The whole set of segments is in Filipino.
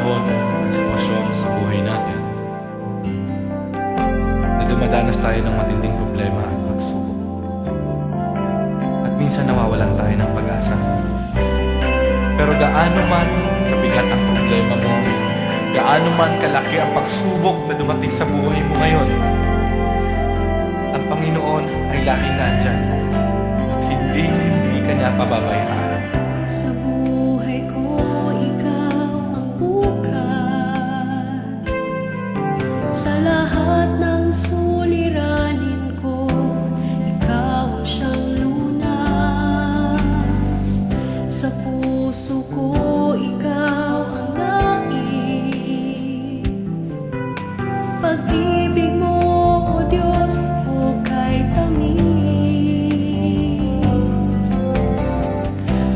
panahon at sitwasyon sa buhay natin na dumadanas tayo ng matinding problema at pagsubok. At minsan nawawalan tayo ng pag-asa. Pero gaano man kabigat ang problema mo, gaano man kalaki ang pagsubok na dumating sa buhay mo ngayon, ang Panginoon ay laging nandyan at hindi ka niya pababayaan. Sa buhay ko, ikaw ang bukas. Sa lahat ng suliranin ko, ikaw ang siyang lunas. Sa puso ko, ikaw ang nais. Pag-ibig mo, O Diyos, hukay tamis.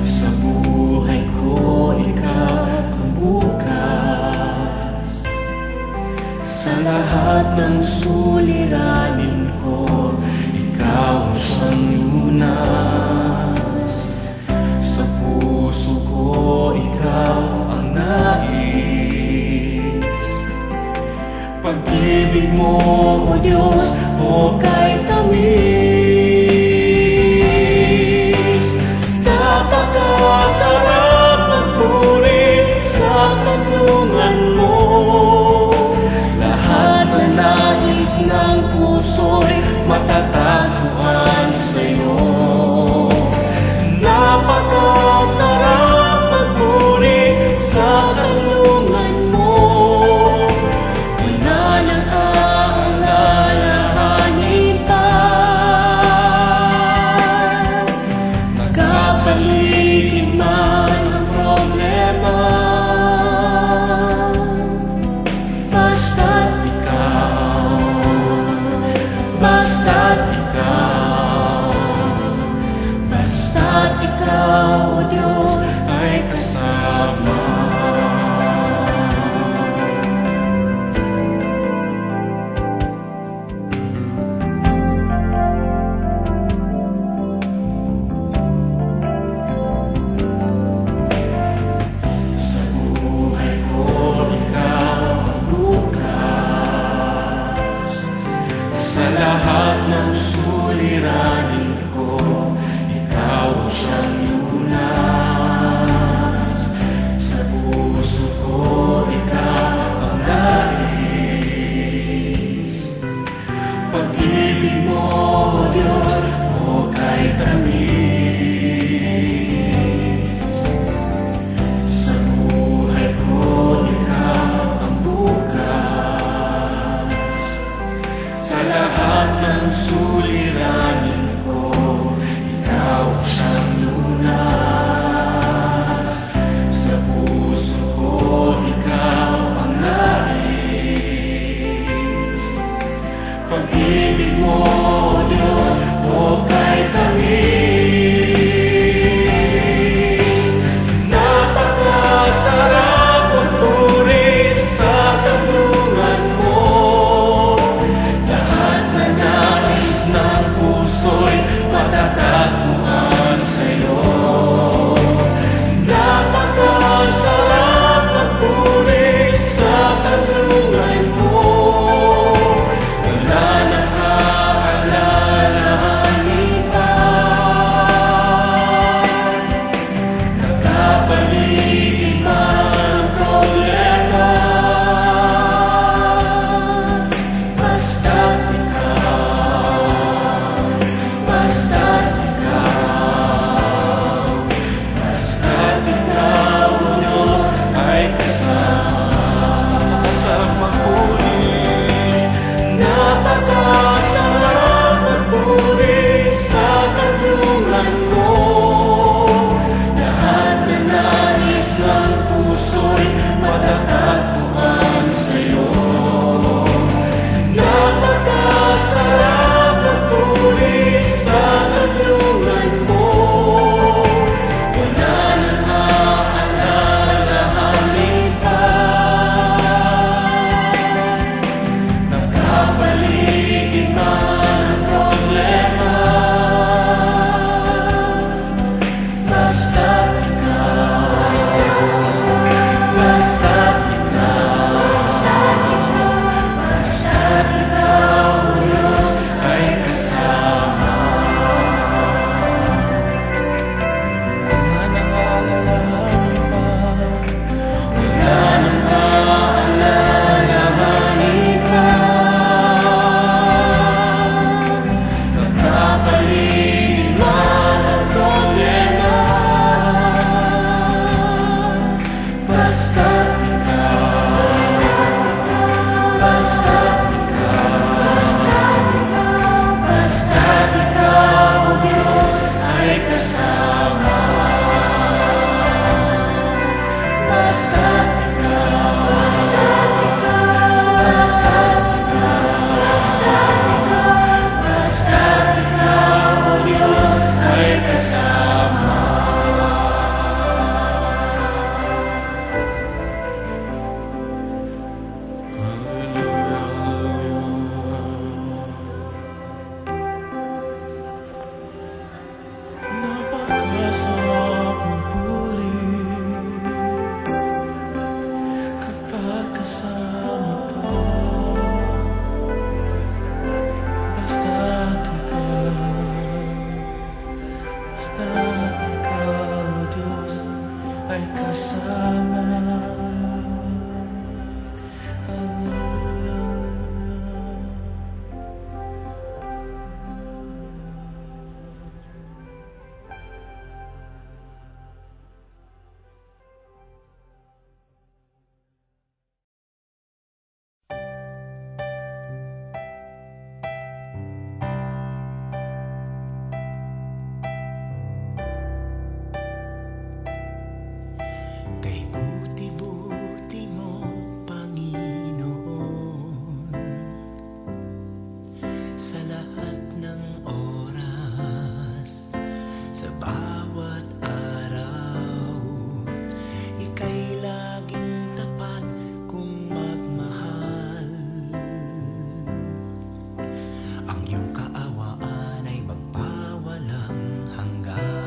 Sa buhay ko, ikaw ang bukas. Sa lahat ng suliranin ko, ikaw ang siyang lunas. Sa puso ko, ikaw ang nais. Pag-ibig mo, O Diyos, hukay tamis. Napakasarap magpuri sa kanlungan mo. Lahat na nais na ay kasama. Kay buti-buti mo, Panginoon, sa lahat ng oras, sa bawat araw, ika'y laging tapat kung magmahal. Ang iyong kaawaan ay magpawalang hanggan.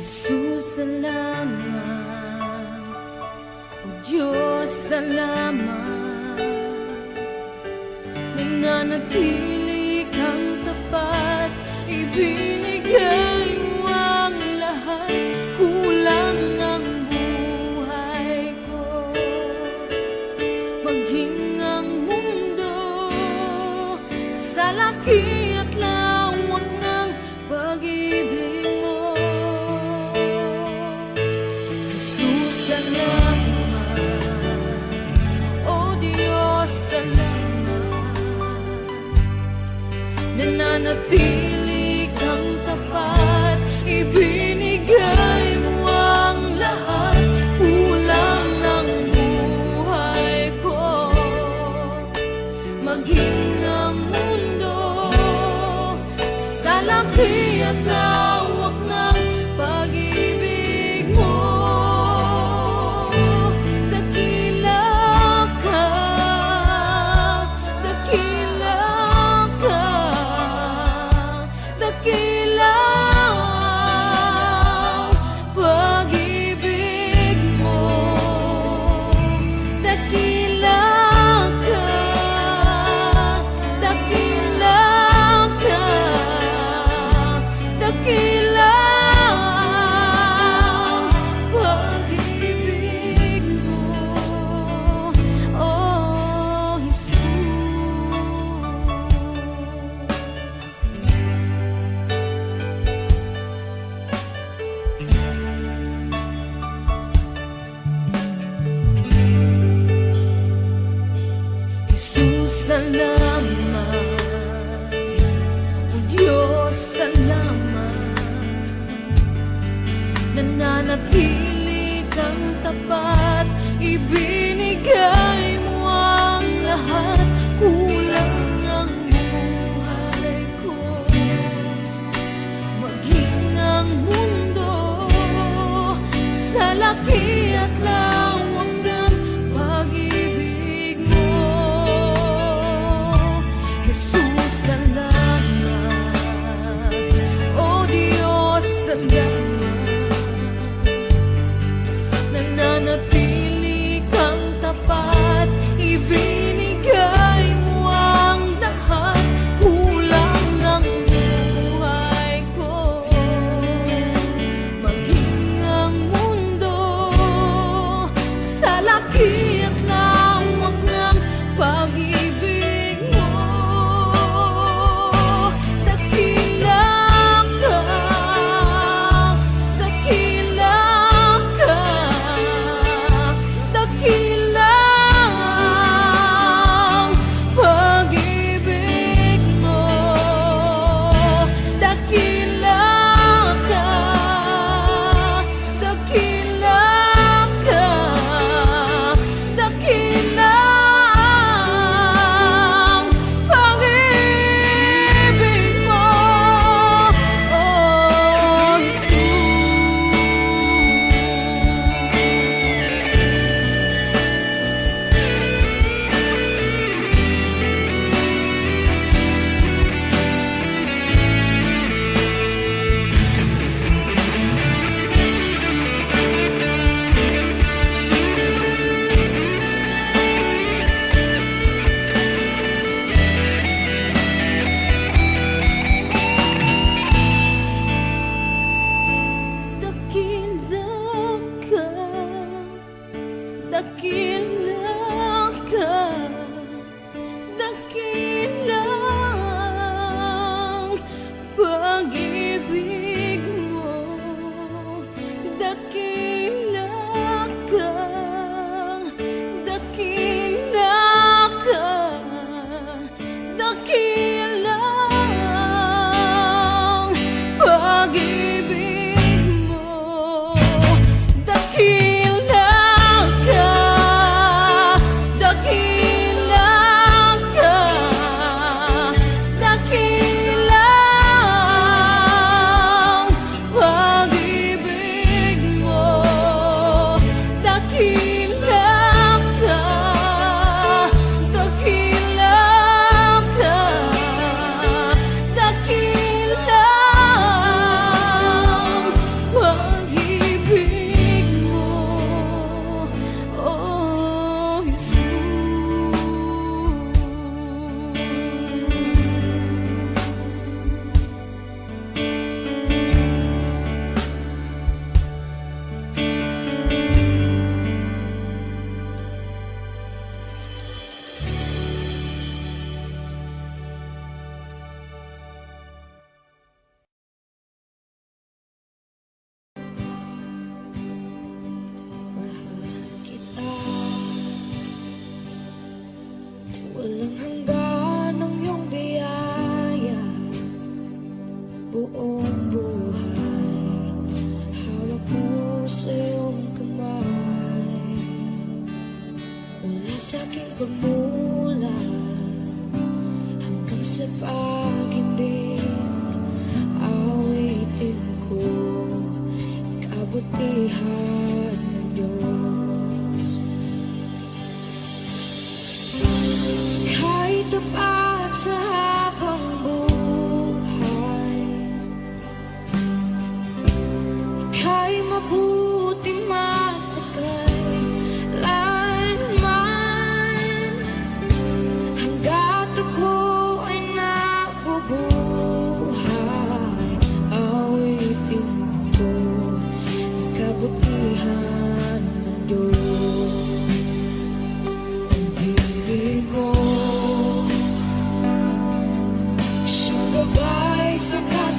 Jesus, salamat. O Diyos, salamat. Nananatili kang tapat, ibinigay mo ang lahat. Kulang ang buhay ko, maging ang mundo sa laki at lawak ng pag-ibig mo. Jesus, salamat. O Diyos, salamat. Nananatili kang tapat, ibinigay mo ang lahat. Kulang ang buhay ko, maging ang mundo sa laki at lawak ng pag-ibig mo. Dakila ka, dakila ka, dakila ang pag-ibig mo. Dakila ka, dakila ka, dakila ang pag-ibig mo. Oh, Jesus. Jesus, salamat. O Diyos, salamat. Nananatili kang tapat, ibinigay mo ang lahat. Kulang ang buhay ko, maging ang mundo sa laki at lawak ng pag-ibig mo. Jesus, salamat. O Diyos, salamat.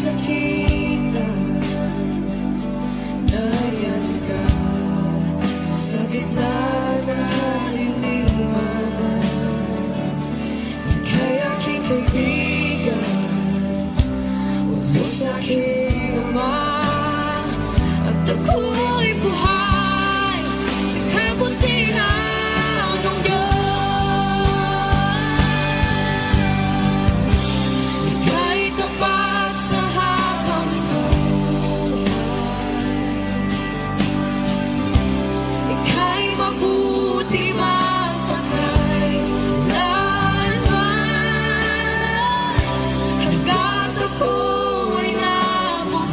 kasakitan, nariyan ka sa gitna ng haliliman. Ika'y aking kaibigan, huwag mo sa'king naman. At ako'y buhay sa kabutihan ng Diyos. Ika'y tapat sa habang buhay, ika'y mabuti magpakailanman. Hanggat ako'y nabubuhay,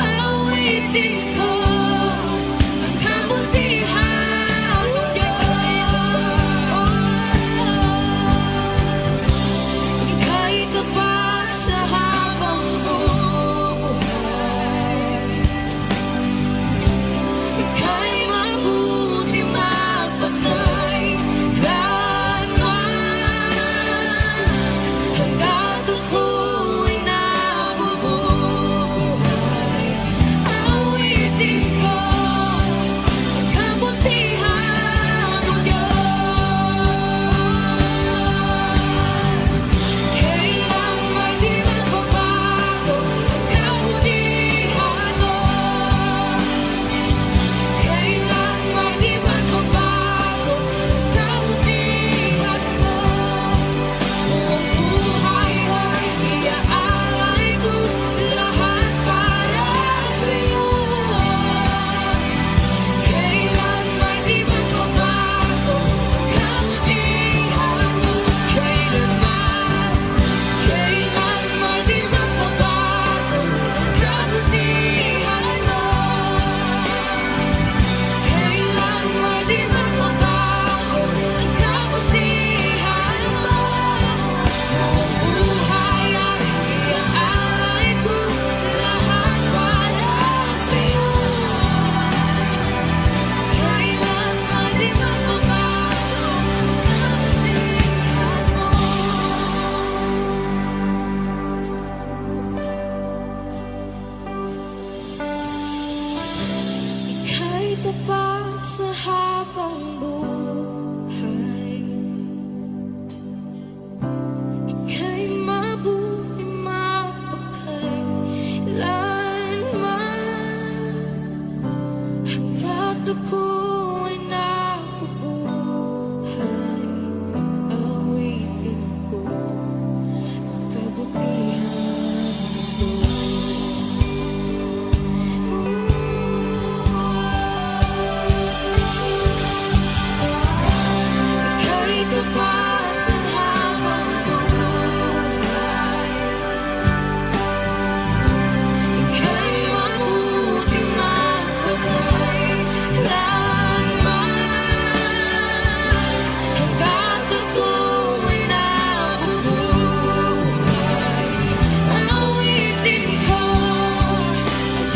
awitin ko ang kabutihan ng Diyos. Ika'y tapat sa habang buhay, ika'y mabuti magpakailanman. Hanggat ako'y nabubuhay, awitin ko ang kabutihan ng Diyos. Kailang may di magbabago ang kabutihan mo, kailang may di magbabago ang kabutihan mo. Buong buhay ay iaalay ko lahat para sa'yo. Kailan may di magbabago ang kabutihan mo, kailanman. Kailan may di magbabago ang kabutihan mo, kailan may di magbabago ang kabutihan mo. Buong buhay ay iaalay ko lahat para sa'yo. Kailan may di magbabago ang kabutihan mo. Ika'y tapat sa habang buhay, ika'y mabuti magpakailanman. Hanggat ako'y nabubuhay, awitin ko ang kabutihan mo. Ika'y tapat sa habang buhay, ika'y mabuti magpakailanman. Hanggat ako'y nabubuhay, awitin ko ang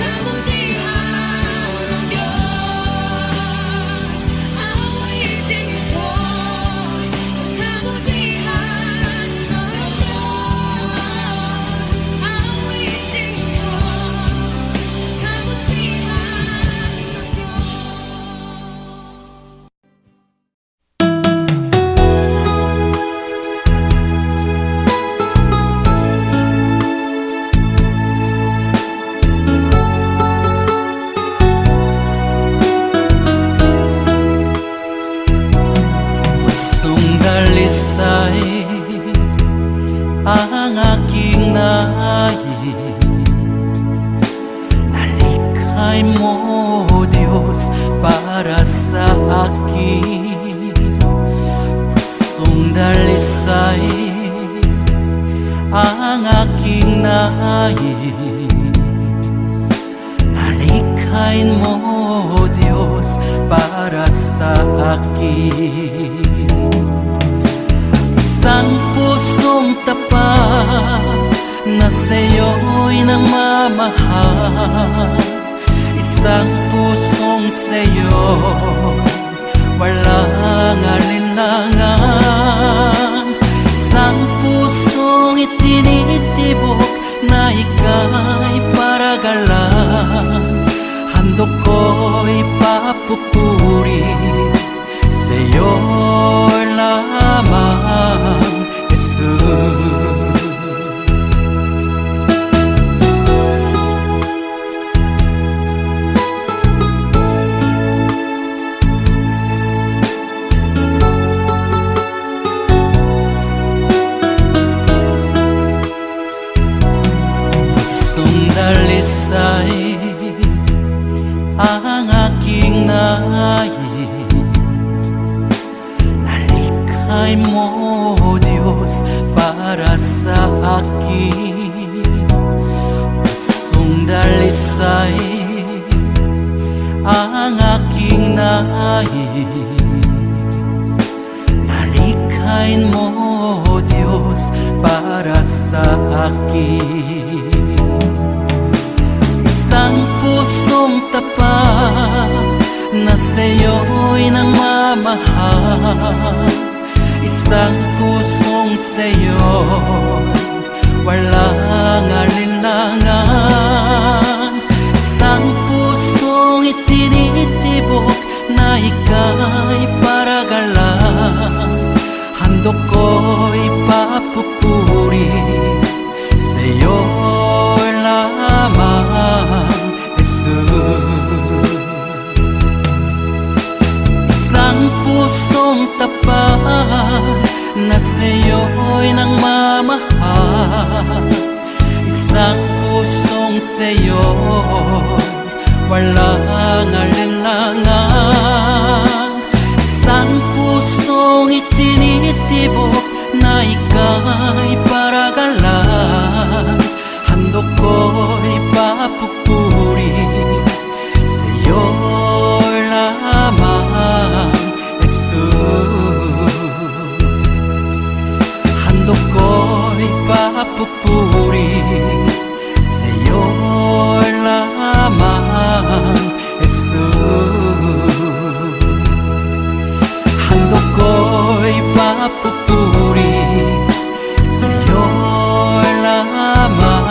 kabutihan ng Diyos. Awitin ko ang kabutihan ng Diyos. Awitin ko ang kabutihan ng Diyos. Pusong dalisay ang aking nais, nalikhay mo, Diyos, para sa akin. Pusong dalisay ang aking nais, nalikhain mo, Diyos, para sa akin. Isang pusong tapat na sa'yo'y namamahal, isang pusong sa'yo walang alinlangan, isang pusong itinitin tinitibok na ika'y paragalan. Handog ko'y papupuri sa'yo lamang, Jesus. Pusong dalisay ang aking nais, nalikhay mo, Diyos, para sa akin. Pusong dalisay ang aking nais, nalikhay mo, Diyos, para sa akin. Isang pusong tapat na sa'yo'y nangmamahal, isang pusong sa'yo'y walang alinlangan, isang pusong itinitibok na ika'y paragalan. Handog ko'y papupuri sa'yo lamang, Jesus. Isang pusong tapat na sa'yo'y nangmamahal, isang pusong sa'yo'y walang alinlangan, isang pusong itinitibok na ika'y paragalan. Handog ko'y papupuri sa'yo lamang, Jesus. Handog ko'y papupuri sa'yo lamang, Jesus. Handog ko'y papupuri sa'yo lamang,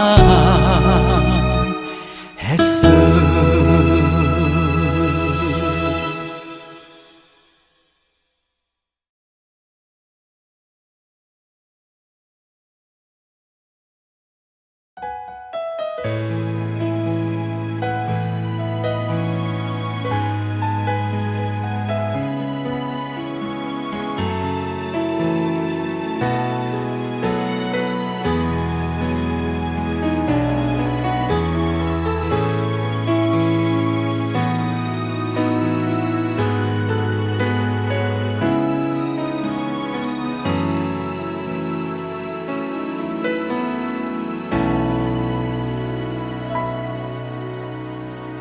Jesus.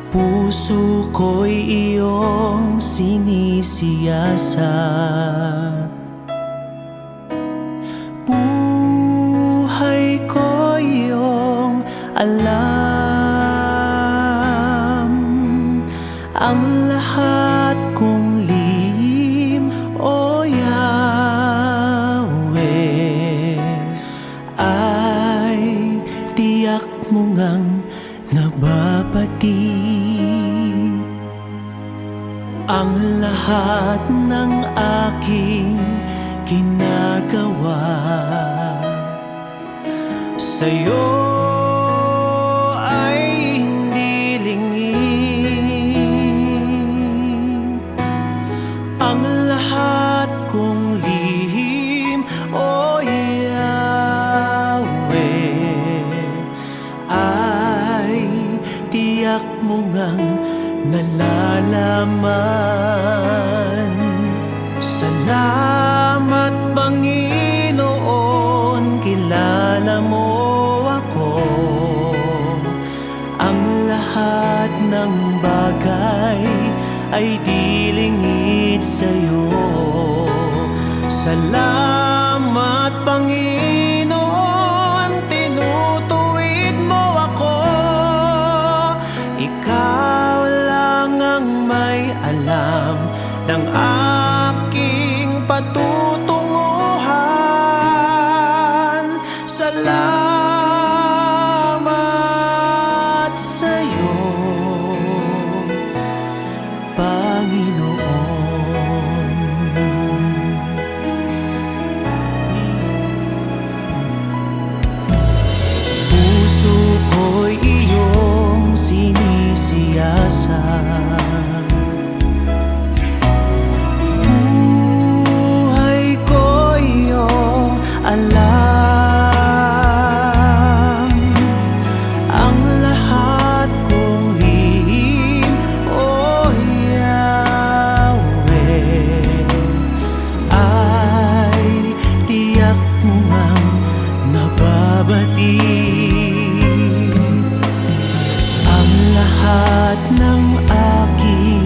Puso ko'y iyong sinisiyasat, buhay ko iyong alam, ang lahat kong lihim, O Yahweh, ay tiyak mo ngang nababati. Ang lahat ng aking ginagawa sa'yo ay hindi lingid. Ang lahat kong lihim, O Yahweh, ay tiyak mo ngang nalalaman. Salamat, Panginoon, kilala mo ako. Ang lahat ng bagay ay di lingid sa'yo. Salamat, Panginoon, tinutuwid mo ako. Ikaw lang ang may alam ng aking patutunguhan. Salamat, sinisiyasat. Buhay ko iyong alam, ang lahat kong lihim, O Yahweh, ay tiyak mo ngang nababati. Ang lahat ng aking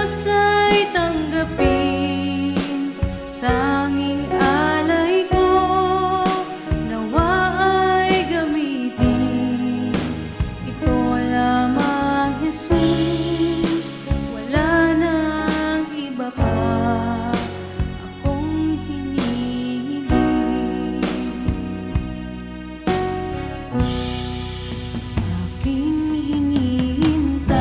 pag-asa'y tanggapin. Tanging alay ko nawa ay gamitin. Ito lamang, Jesus, wala nang iba pa akong hinihiling. Aking hinihintay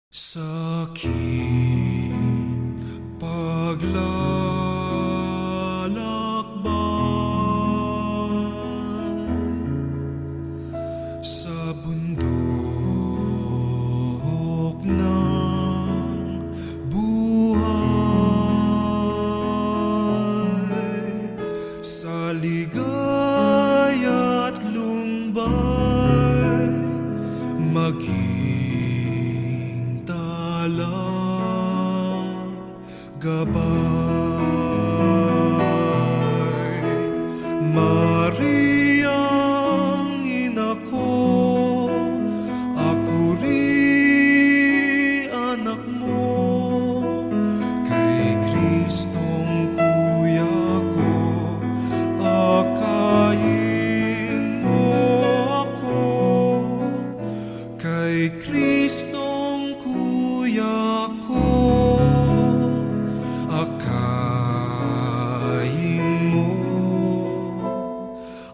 Sa aking paglalakbay sa bundok ng buhay, sa ligaya't lumbay, maging talang gabay. Mariang ina ko, ako rin anak mo, kay Kristong kuya ko, akayin mo ako, kay Kristong kuya ko, akayin mo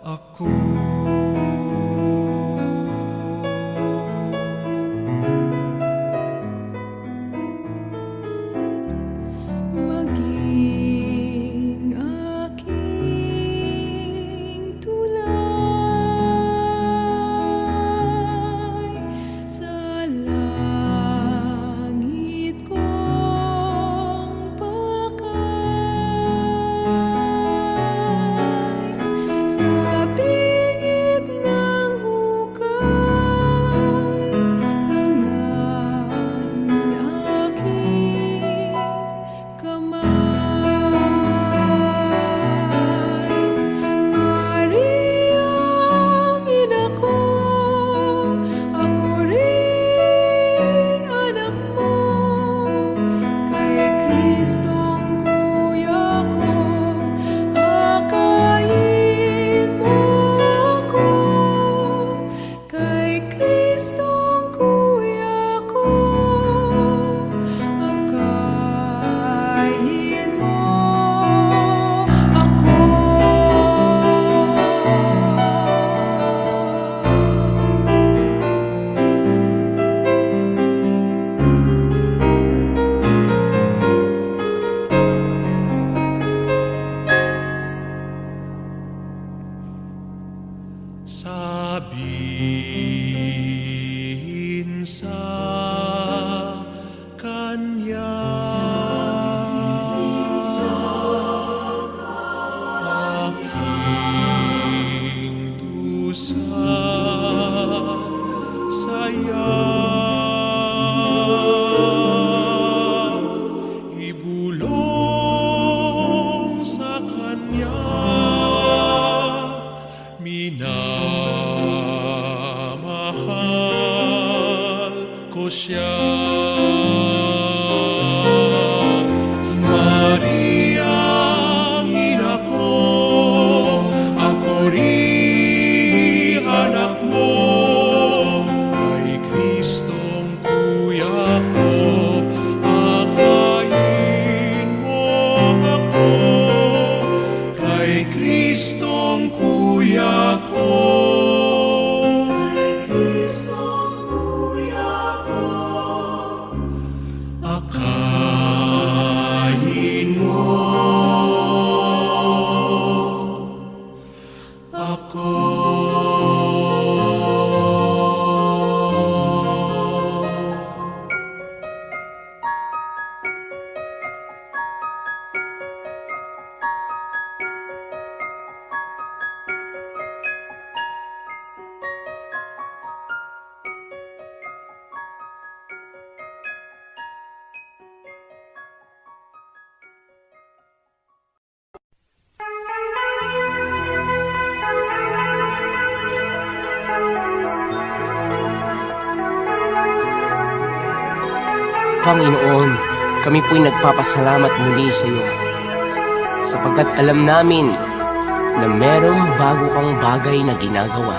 ako. Maging aking tulay sa langit kong pakay, sa bingit ng hukay, tangan aking kamay. Mariang ina ko, ako rin anak mo, kay Kristong kuya ko, akayin mo ako, kay Kristong kuya ko, akayin mo ako. Sabihin sa kanya, aking dusa saya, ibulong sa kanya, minamahal ko siya. Mariang ina ko, ako rin anak mo, kay Kristong kuya ko, akayin mo ako, kay Kristong kuya ko, kay Kristong kuya ko, akayin mo ako. Panginoon, kami po'y nagpapasalamat muli sa iyo sapagkat alam namin na merong bago kang bagay na ginagawa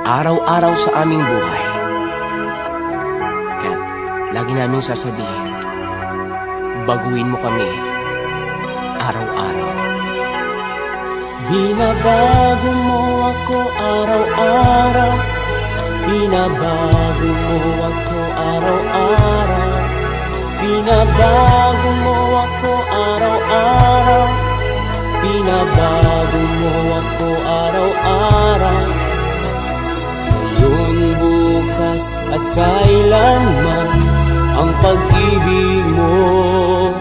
araw-araw sa aming buhay. Kaya lagi namin sasabihin, baguhin mo kami araw-araw. Binabago mo ako araw-araw, binabago mo ako araw-araw. Binabago mo ako araw-araw. Binabago mo ako araw-araw. Ngayon, bukas at kailanman, ang pag-ibig mo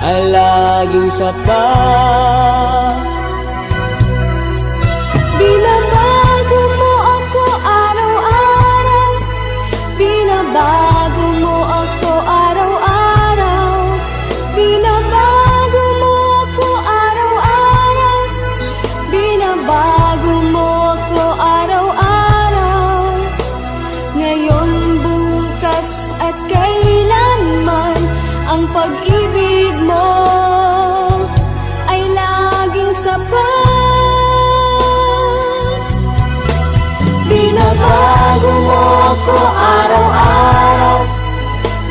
ay laging sapat. Binabago mo ako araw-araw. Binabago mo ako araw-araw. Binabago mo ako araw-araw. Binabago mo ako araw-araw. Ngayon, bukas at kailanman, ang pag-ibig mo ay laging sapat. Binabago mo ako araw-araw.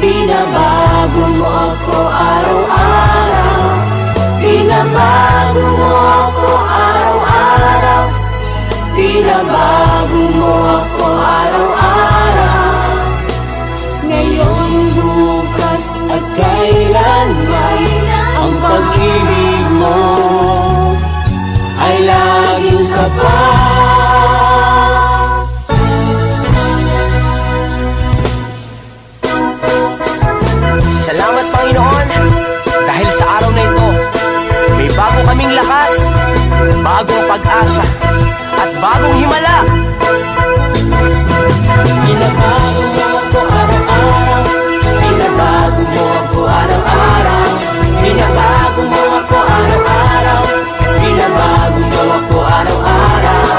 Binabago mo ako araw-araw. Binabago mo ako araw-araw. Binabago mo ako araw-araw. Ngayon, bukas at kailanman, ang pag-ibig mo ay laging sapat. Salamat Panginoon dahil sa araw na ito may bago kaming lakas, bagong pag-asa at bagong himala. Binabago mo ako araw-araw. Binabago mo ako araw-araw. Binabago mo ako araw-araw. Binabago mo ako araw-araw.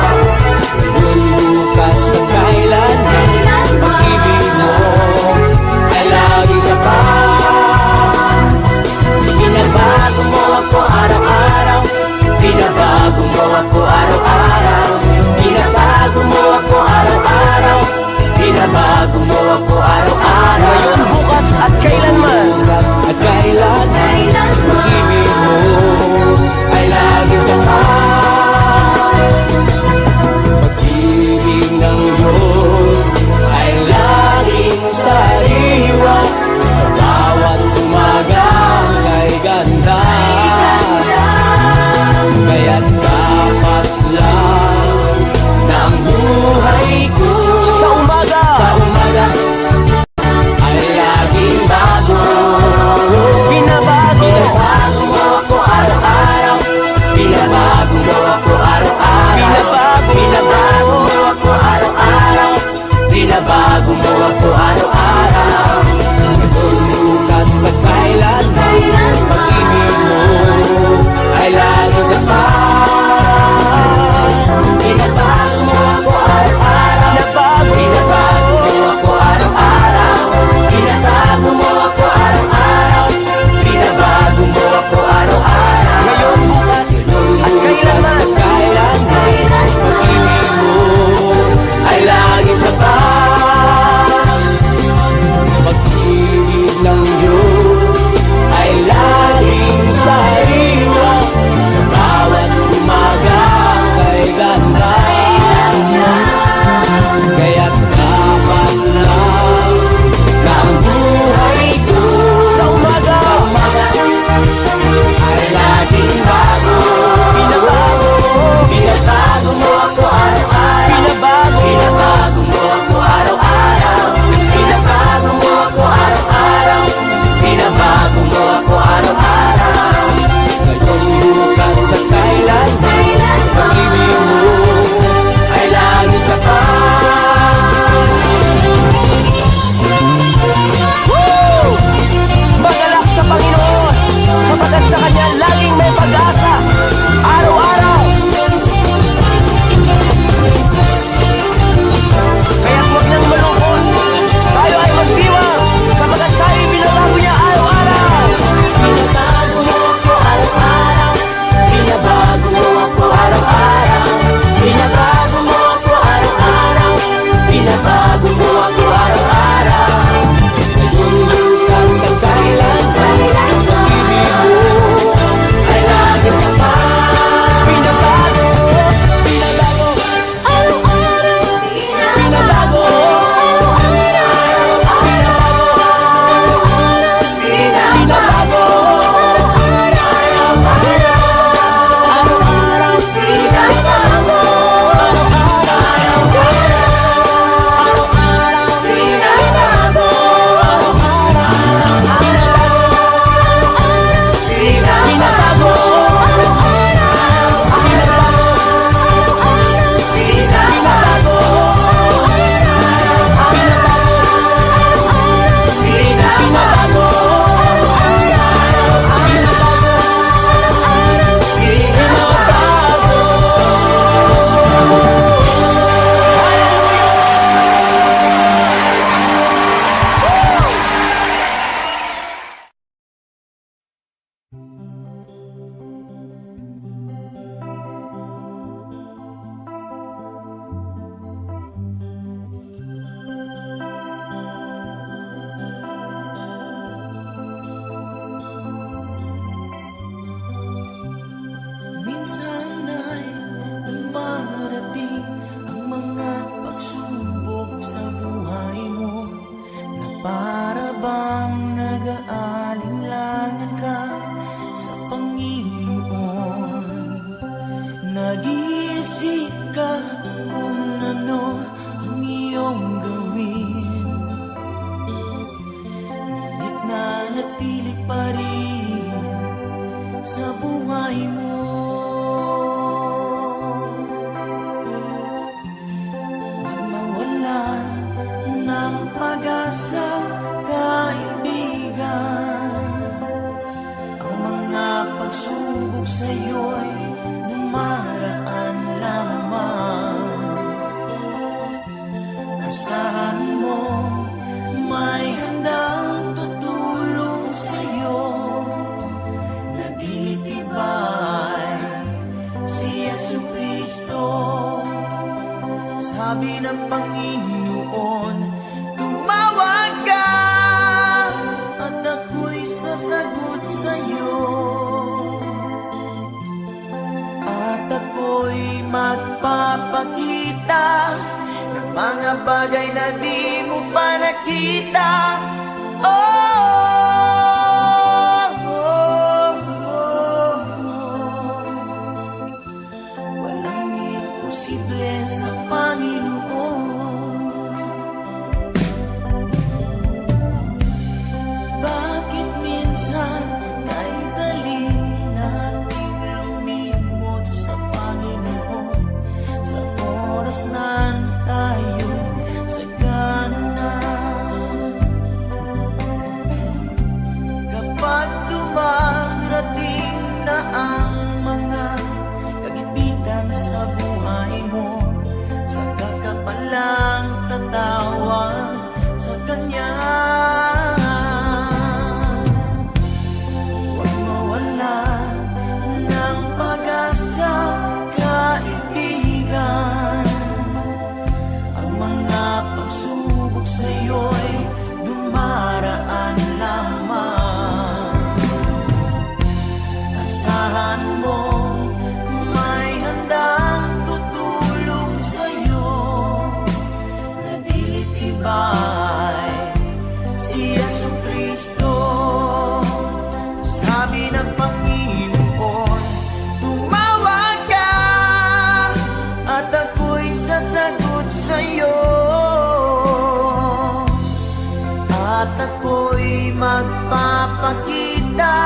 pag-asa, kaibigan. Ang mga pagsubok sa'yo'y dumaraan lamang. Asahan mo, may handang tutulong sa'yo. Nagilitibay si Yesu Kristo. Sabi ng Panginoon, tumawag ka at ako'y sasagot sa'yo. At ako'y magpapakita ng mga bagay na di mo pa nakita. Walang imposible sa Panginoon. Bakit minsan ay dali nating lumimot sa Panginoon sa oras na tayo sa kanan? Kapag dumarating na ang mga kagipitan sa buhay mo, saka ka palang tatawag sa Kanya. Huwag mawala ng pag-asa, kaibigan. Ang mga pagsubok sa'yo'y dumaraan lamang. Asahan mo, may handang tutulong sa'yo. Nagilitibay si Yesu Kristo. Sabi ng Panginoon, tumawag ka at ako'y sasagot sa'yo. At ako'y magpapakita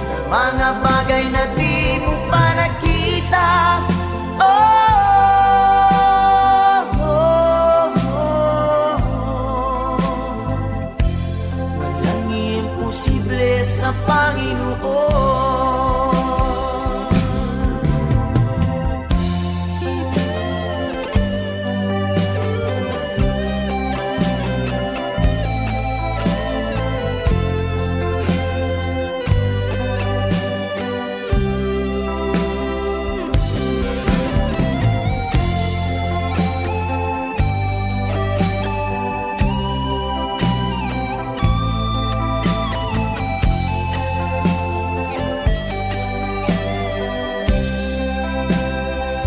ng mga bagay na di mo pa nakita. Walang imposible sa Panginoon.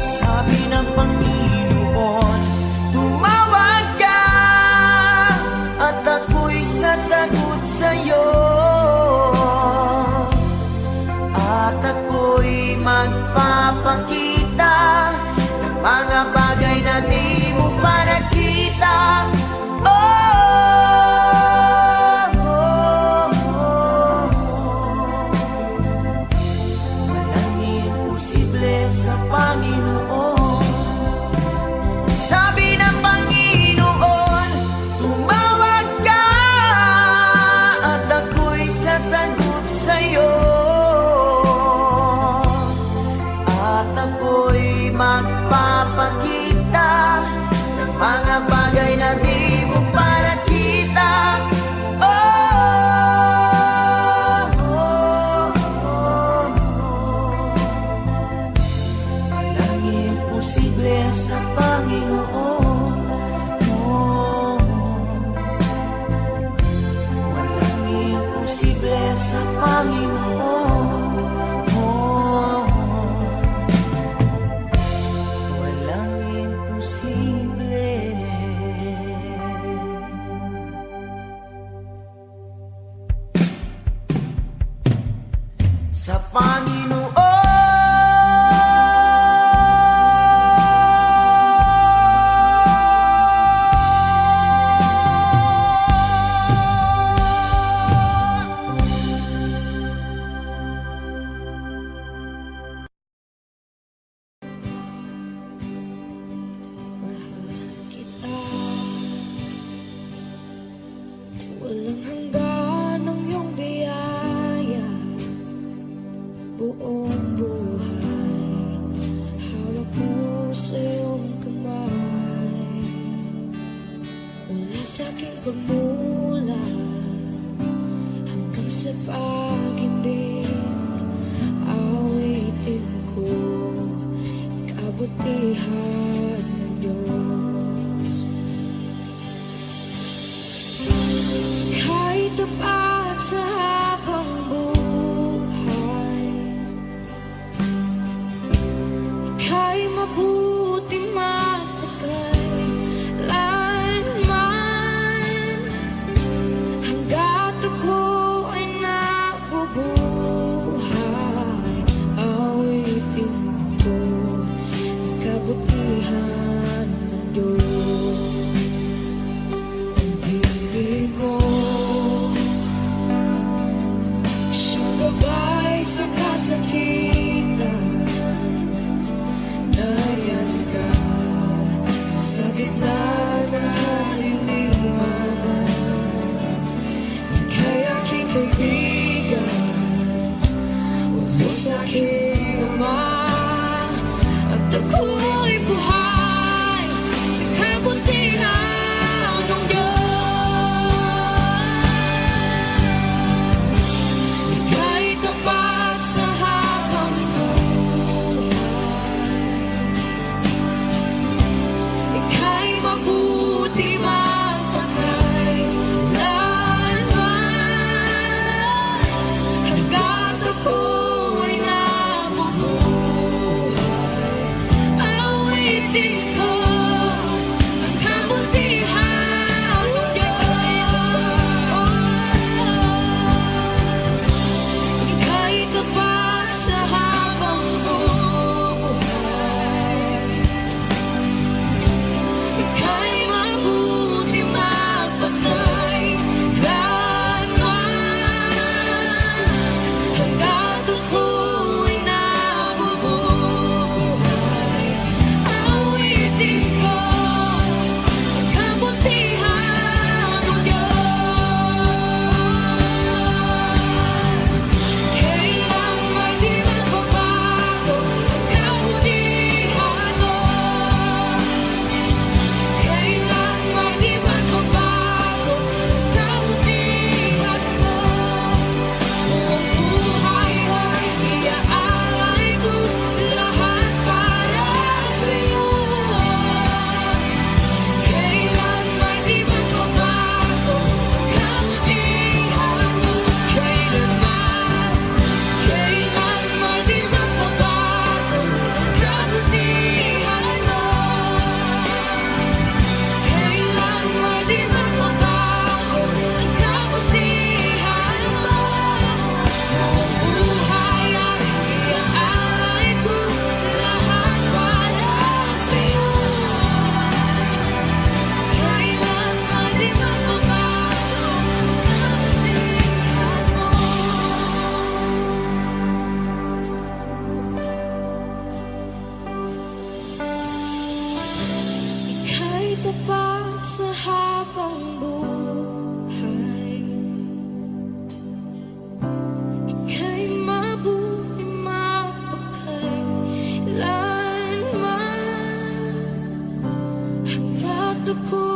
Sabi ng Panginoon, tumawag ka at ako'y sasagot sa'yo. At ako'y magpapakita ng mga bagay na di mo pa nakita. Walang imposible sa Panginoon. Sabi ng Panginoon, tumawag ka at ako'y sasagot sa'yo. At ako'y magpapakita ng mga bagay na di mo pa nakita. Walang imposible sa Panginoon. Walang imposible sa Panginoon. Walang imposible sa Panginoon. sa aking pagmulat hanggang sa pag-ibig, awitin ko kabutihan ng Diyos. Kahit tapat sa habang buhay, ika'y mabuti matagal lanman, hanggat ako ay nabubuhay, awitin ko ang kabutihan ng Diyos. Ang ibig mo, siyang gabay sa kasakitan, nariyan ka sa gitna ng kaliliman. Ika'y aking kaibigan, Diyos aking Ama, at ako'y buhay sa kabutihan ng Diyos. Ika'y tapat sa habang buhay, ika'y mabuti magpakailanman, hanggat ako ay nabubuhay, awitin ko ang kabutihan ng Diyos. Ika'y tapat sa habang buhay, ika'y mabuti magpakailanman, hanggat ako'y nabubuhay, awitin ko ang kabutihan ng Diyos. Kailang may di magbabago ang kabutihan mo, kailan may di magbabago ang kabutihan mo. Buong buhay ay iaalay ko lahat para sa'yo. Kailan may di magbabago ang kabutihan mo, kailan may di magbabago ang kabutihan mo, kailan may di magbabago ang kabutihan mo. Buong buhay ay iaalay ko lahat para sa'yo. Kailan may di magbabago ang kabutihan mo. Ika'y tapat sa habang buhay, ika'y mabuti magpakailanman, hanggat ako